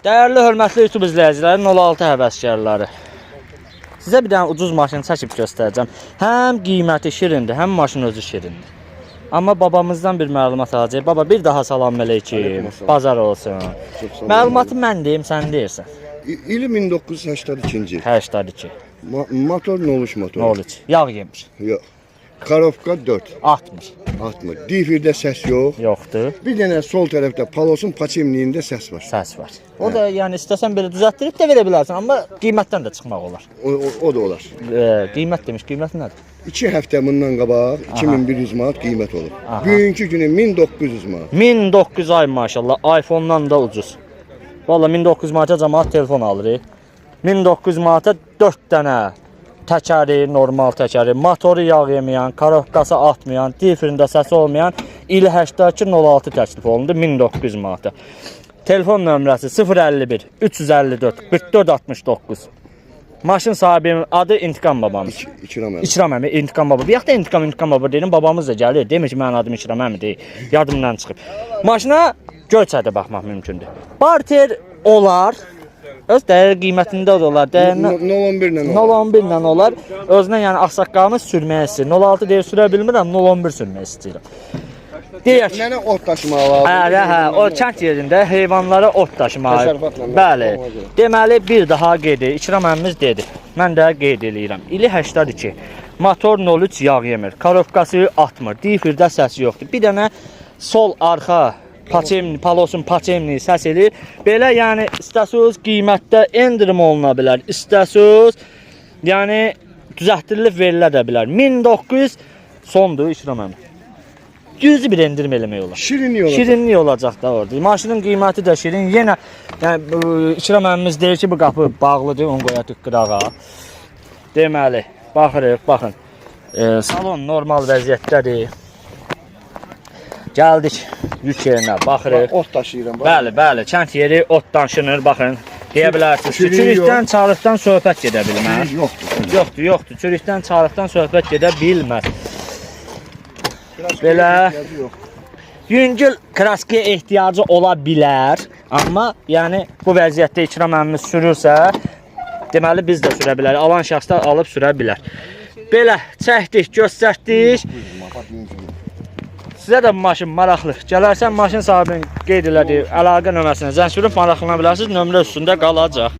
Değerli hörmətli YouTube izləyiciləri, 06 həvəskarları. Sizə bir dənə ucuz maşın çəkib göstərəcəm. Həm qiyməti şirindir, həm maşın özü şirindir. Amma babamızdan bir məlumat alacaq. Baba, bir daha salam əleykum. Bazar olsun. Məlumatı mən deyim, sən deyirsən. İli 1982. 82. Motor noluş motor. Noluç. Yağ yemiş. Yox. Karovka 4. 60. 60. Difirdə səs yox. Yoxdur. Bir dənə sol tərəfdə palosun paçimliyində səs var. Səs var. O da yəni istəsən belə düzəltdirib də verə bilərsən, amma qiymətdən də çıxmaq olar. O da olar. Qiymət demiş, qiymət nədir? 2 həftə bundan qabaq 2100 manat qiymət olur. Bugünkü günü 1900 manat. 1900 ay maşallah. iPhone-dan da ucuz. Valla 1900 manata cəmaət telefon alır. 1900 manata 4 dənə təkəri, normal təkəri, motoru yağ yeməyən, karovkası atmayan, difirində səsi olmayan ili 8206 təklif olundu 1900 manata. Telefon nömrəsi 051 354 44 69. Maşın sahibinin adı İntiqam babamız. İkram əmi, İntiqam baba. Bir yaxda İntiqam baba deyim, babamız da gəlir. Demir ki, mənim adım İkram əmi deyil. Yadımdan çıxıb. Maşına Göyçədə baxmaq mümkündür. Barter olar. Öz dəyər qiymətində də olar. 011 ilə olar. Özünə yəni ağsaqqalını sürmək istəyir. 06 deyir sürə bilmirəm, 011 sürmək istəyirəm. Deyək. Mənə ot daşımaq lazım. Hə, o kənd yerində heyvanlara ot daşımaq. Bəli. Deməli bir daha qeyd edir. İkram əmmimiz dedi. Mən də qeyd eləyirəm. İli 82. Motor 03 yağ yemir. Karovkası atmır. Difirdə səs yoxdur. Bir dənə sol arxa palosun paçemni səs eləyir. Belə yəni istəsiz qiymətdə endirim oluna bilər. İstəsiz yəni düzəltdirilib verilə də bilər. 1900 sondur İkram əmi. Yüzü bir endirim eləmək olar. Şirinlik olacaq da orada. Maşının qiyməti də şirin. Yenə yəni İkram əmmimiz deyir ki, bu qapı bağlıdır, onu qoyaq qırağa. Deməli, baxırıq, baxın. Salon normal vəziyyətdədir. Gəldik yük yerinə, baxırıq. Ot daşıyıram. Bəli, kənd yeri ot daşınır, baxın. Deyə bilərsiniz. Çürükdən, çarıqdan söhbət gedə bilməz. Yoxdur. Çürükdən, çarıqdan söhbət gedə bilməz. Belə yüngül kraskaya ehtiyacı ola bilər. Amma yəni bu vəziyyətdə İkram əmmimiz sürürsə, deməli biz də sürə bilərik. Alan şəxslər alıb sürə bilər. Belə çəkdik, göstərdik. Sizə də bu maşın maraqlı. Gələrsən maşın sahibinin qeyd elədiyi əlaqə nömrəsinə zəng sürüb maraqlana bilərsiniz. Nömrə üstündə qalacaq.